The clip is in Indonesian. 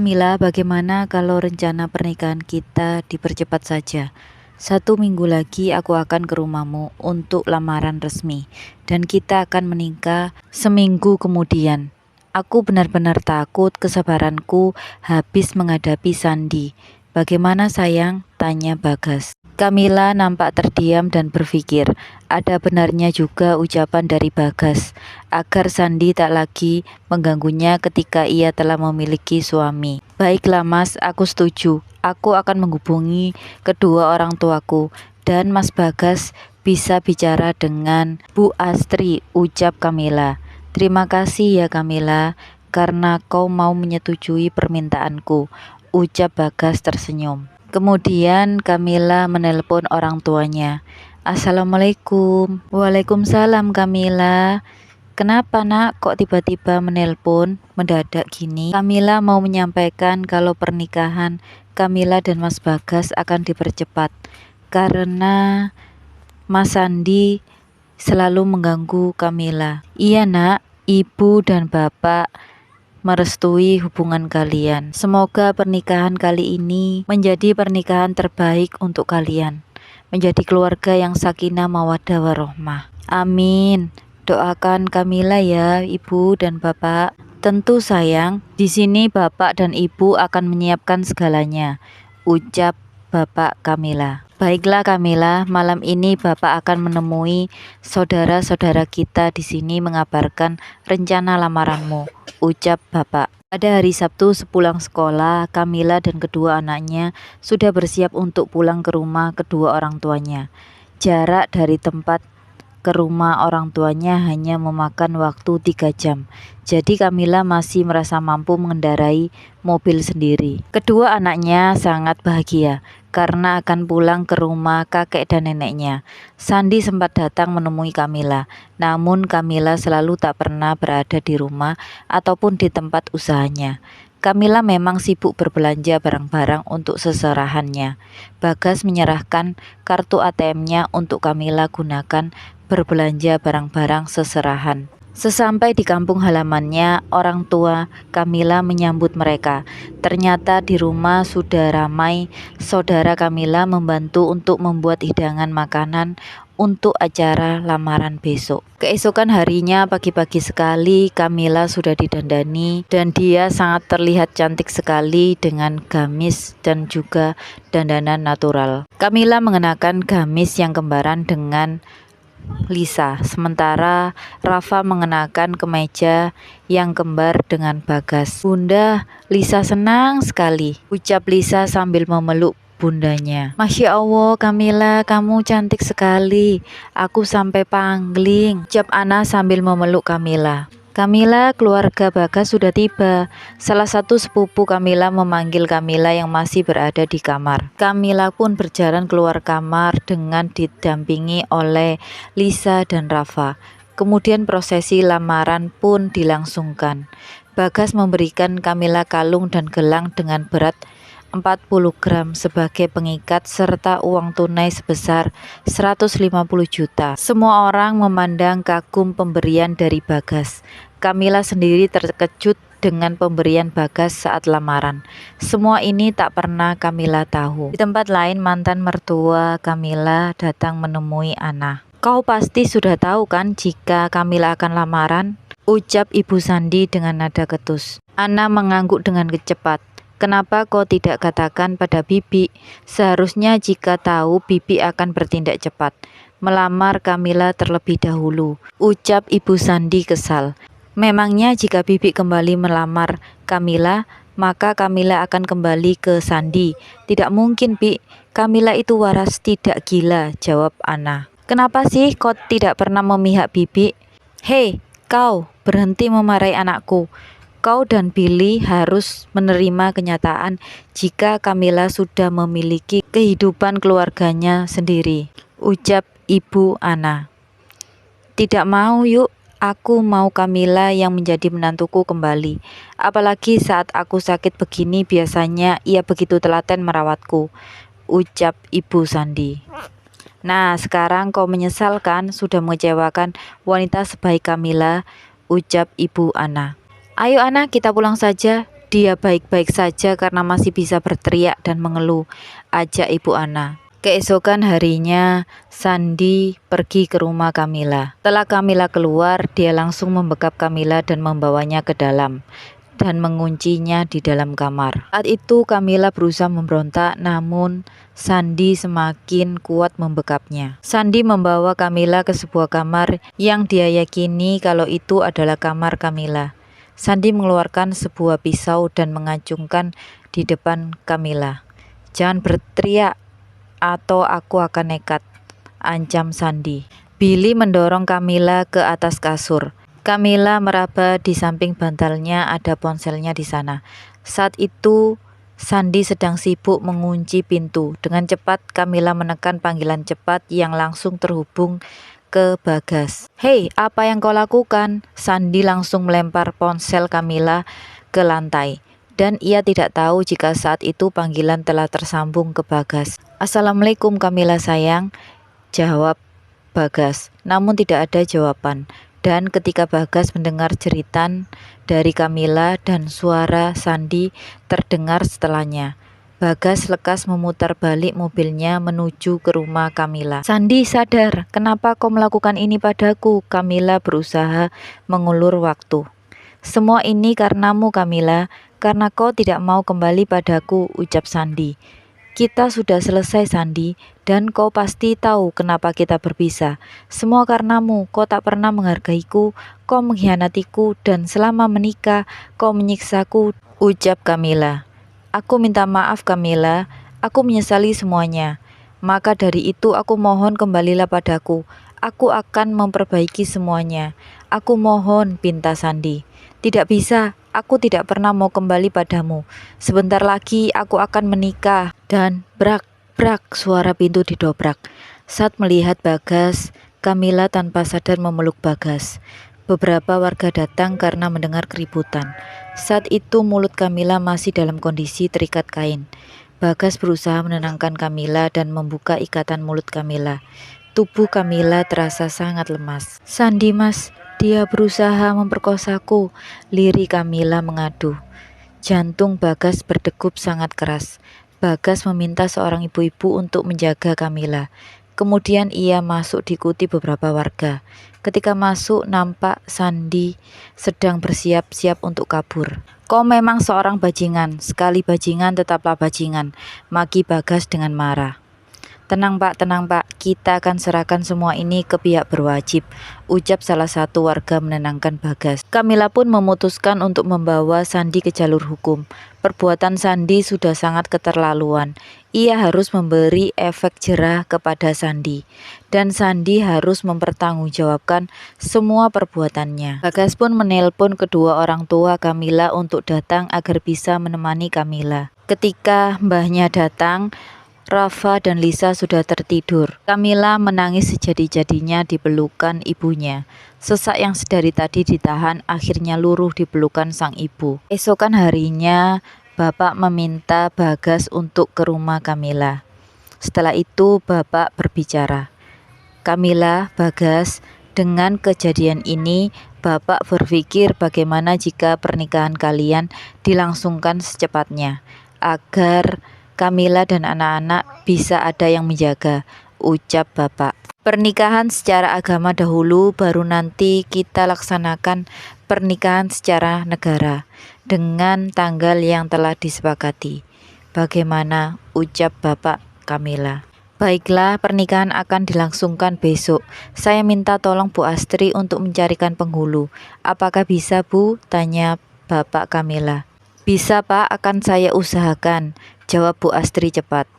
Mila, bagaimana kalau rencana pernikahan kita dipercepat saja? 1 minggu lagi aku akan ke rumahmu untuk lamaran resmi, dan kita akan menikah seminggu kemudian. Aku benar-benar takut kesabaranku habis menghadapi Sandi. Bagaimana sayang? Tanya Bagas. Kamila nampak terdiam dan berpikir, ada benarnya juga ucapan dari Bagas, agar Sandi tak lagi mengganggunya ketika ia telah memiliki suami. Baiklah Mas, aku setuju. Aku akan menghubungi kedua orang tuaku, dan Mas Bagas bisa bicara dengan Bu Astri, ucap Kamila. Terima kasih ya Kamila, karena kau mau menyetujui permintaanku, ucap Bagas tersenyum. Kemudian Kamila menelpon orang tuanya. Assalamualaikum. Waalaikumsalam Kamila. Kenapa nak kok tiba-tiba menelpon mendadak gini? Kamila mau menyampaikan kalau pernikahan Kamila dan Mas Bagas akan dipercepat karena Mas Sandi selalu mengganggu Kamila. Iya nak, ibu dan bapak merestui hubungan kalian. Semoga pernikahan kali ini menjadi pernikahan terbaik untuk kalian, menjadi keluarga yang sakinah mawaddah warohmah. Amin. Doakan Kamila ya, ibu dan bapak. Tentu sayang, di sini bapak dan ibu akan menyiapkan segalanya, ucap bapak Kamila. Baiklah Kamila, malam ini bapak akan menemui saudara-saudara kita di sini mengabarkan rencana lamaranmu, ucap bapak. Pada hari Sabtu sepulang sekolah, Kamila dan kedua anaknya sudah bersiap untuk pulang ke rumah kedua orang tuanya. Jarak dari tempat ke rumah orang tuanya hanya memakan waktu 3 jam. Jadi Kamila masih merasa mampu mengendarai mobil sendiri. Kedua anaknya sangat bahagia karena akan pulang ke rumah kakek dan neneknya. Sandi sempat datang menemui Kamila, namun Kamila selalu tak pernah berada di rumah ataupun di tempat usahanya. Kamila memang sibuk berbelanja barang-barang untuk seserahannya. Bagas menyerahkan kartu ATM-nya untuk Kamila gunakan berbelanja barang-barang seserahan. Sesampai di kampung halamannya, orang tua Kamila menyambut mereka. Ternyata di rumah sudah ramai. Saudara Kamila membantu untuk membuat hidangan makanan untuk acara lamaran besok. Keesokan harinya pagi-pagi sekali Kamila sudah didandani dan dia sangat terlihat cantik sekali dengan gamis dan juga dandanan natural. Kamila mengenakan gamis yang kembaran dengan Lisa, sementara Rafa mengenakan kemeja yang kembar dengan Bagas. Bunda, Lisa senang sekali, ucap Lisa sambil memeluk bundanya. Masya Allah, Kamila, kamu cantik sekali. Aku sampai pangling, ucap Ana sambil memeluk Kamila. Kamila, keluarga Bagas sudah tiba. Salah satu sepupu Kamila memanggil Kamila yang masih berada di kamar. Kamila pun berjalan keluar kamar dengan didampingi oleh Lisa dan Rafa. Kemudian prosesi lamaran pun dilangsungkan. Bagas memberikan Kamila kalung dan gelang dengan berat 40 gram sebagai pengikat serta uang tunai sebesar 150 juta. Semua orang memandang kagum pemberian dari Bagas. Kamila sendiri terkejut dengan pemberian Bagas saat lamaran. Semua ini tak pernah Kamila tahu. Di tempat lain, mantan mertua Kamila datang menemui Ana. Kau pasti sudah tahu kan jika Kamila akan lamaran? Ucap Ibu Sandi dengan nada ketus. Ana mengangguk dengan cepat. Kenapa kau tidak katakan pada Bibi? Seharusnya jika tahu Bibi akan bertindak cepat, melamar Kamila terlebih dahulu, ucap Ibu Sandi kesal. Memangnya jika Bibi kembali melamar Kamila, maka Kamila akan kembali ke Sandi. Tidak mungkin, Bi. Kamila itu waras, tidak gila, jawab Ana. Kenapa sih kau tidak pernah memihak Bibi? Hei, kau berhenti memarahi anakku. Kau dan Billy harus menerima kenyataan jika Kamila sudah memiliki kehidupan keluarganya sendiri, ucap Ibu Ana. Tidak mau yuk, aku mau Kamila yang menjadi menantuku kembali. Apalagi saat aku sakit begini biasanya ia begitu telaten merawatku, ucap Ibu Sandi. Nah, sekarang kau menyesal kan sudah mengecewakan wanita sebaik Kamila, ucap Ibu Ana. Ayo Ana, kita pulang saja. Dia baik-baik saja karena masih bisa berteriak dan mengeluh, ajak Ibu Ana. Keesokan harinya, Sandi pergi ke rumah Kamila. Setelah Kamila keluar, dia langsung membekap Kamila dan membawanya ke dalam dan menguncinya di dalam kamar. Saat itu Kamila berusaha memberontak, namun Sandi semakin kuat membekapnya. Sandi membawa Kamila ke sebuah kamar yang dia yakini kalau itu adalah kamar Kamila. Sandi mengeluarkan sebuah pisau dan mengacungkan di depan Kamila. "Jangan berteriak atau aku akan nekat," ancam Sandi. Billy mendorong Kamila ke atas kasur. Kamila meraba di samping bantalnya, ada ponselnya di sana. Saat itu Sandi sedang sibuk mengunci pintu. Dengan cepat Kamila menekan panggilan cepat yang langsung terhubung ke Bagas. "Hei, apa yang kau lakukan?" Sandi langsung melempar ponsel Kamila ke lantai. Dan ia tidak tahu jika saat itu panggilan telah tersambung ke Bagas. "Assalamualaikum Kamila sayang," jawab Bagas. Namun tidak ada jawaban. Dan ketika Bagas mendengar jeritan dari Kamila dan suara Sandi terdengar setelahnya, Bagas lekas memutar balik mobilnya menuju ke rumah Kamila. "Sandi, sadar, kenapa kau melakukan ini padaku?" Kamila berusaha mengulur waktu. "Semua ini karenamu Kamila, karena kau tidak mau kembali padaku," ucap Sandi. "Kita sudah selesai Sandi, dan kau pasti tahu kenapa kita berpisah. Semua karenamu, kau tak pernah menghargaiku, kau mengkhianatiku, dan selama menikah kau menyiksaku," ucap Kamila. "Aku minta maaf Kamila, aku menyesali semuanya. Maka dari itu aku mohon kembalilah padaku. Aku akan memperbaiki semuanya. Aku mohon," pinta Sandi. "Tidak bisa, aku tidak pernah mau kembali padamu. Sebentar lagi aku akan menikah." Dan brak-brak suara pintu didobrak. Saat melihat Bagas, Kamila tanpa sadar memeluk Bagas. Beberapa warga datang karena mendengar keributan. Saat itu mulut Kamila masih dalam kondisi terikat kain. Bagas berusaha menenangkan Kamila dan membuka ikatan mulut Kamila. Tubuh Kamila terasa sangat lemas. "Sandi mas, dia berusaha memperkosaku," lirik Kamila mengadu. Jantung Bagas berdegup sangat keras. Bagas meminta seorang ibu-ibu untuk menjaga Kamila. Kemudian ia masuk diikuti beberapa warga. Ketika masuk, nampak Sandi sedang bersiap-siap untuk kabur. "Kau memang seorang bajingan, sekali bajingan tetaplah bajingan," maki Bagas dengan marah. Tenang Pak, kita akan serahkan semua ini ke pihak berwajib," ucap salah satu warga menenangkan Bagas. Kamila pun memutuskan untuk membawa Sandi ke jalur hukum. Perbuatan Sandi sudah sangat keterlaluan. Ia harus memberi efek jerah kepada Sandi, dan Sandi harus mempertanggungjawabkan semua perbuatannya. Bagas pun menelpon kedua orang tua Kamila untuk datang agar bisa menemani Kamila. Ketika mbahnya datang, Rafa dan Lisa sudah tertidur. Kamila menangis sejadi-jadinya di pelukan ibunya. Sesak yang sedari tadi ditahan akhirnya luruh di pelukan sang ibu. Esokan harinya, Bapak meminta Bagas untuk ke rumah Kamila. Setelah itu Bapak berbicara. "Kamila, Bagas, dengan kejadian ini Bapak berpikir bagaimana jika pernikahan kalian dilangsungkan secepatnya, agar Kamila dan anak-anak bisa ada yang menjaga," ucap Bapak. "Pernikahan secara agama dahulu, baru nanti kita laksanakan pernikahan secara negara dengan tanggal yang telah disepakati. Bagaimana?" ucap Bapak Kamila. "Baiklah, pernikahan akan dilangsungkan besok. Saya minta tolong Bu Astri untuk mencarikan penghulu." "Apakah bisa Bu?" tanya Bapak Kamila. "Bisa Pak, akan saya usahakan," jawab Bu Astri cepat.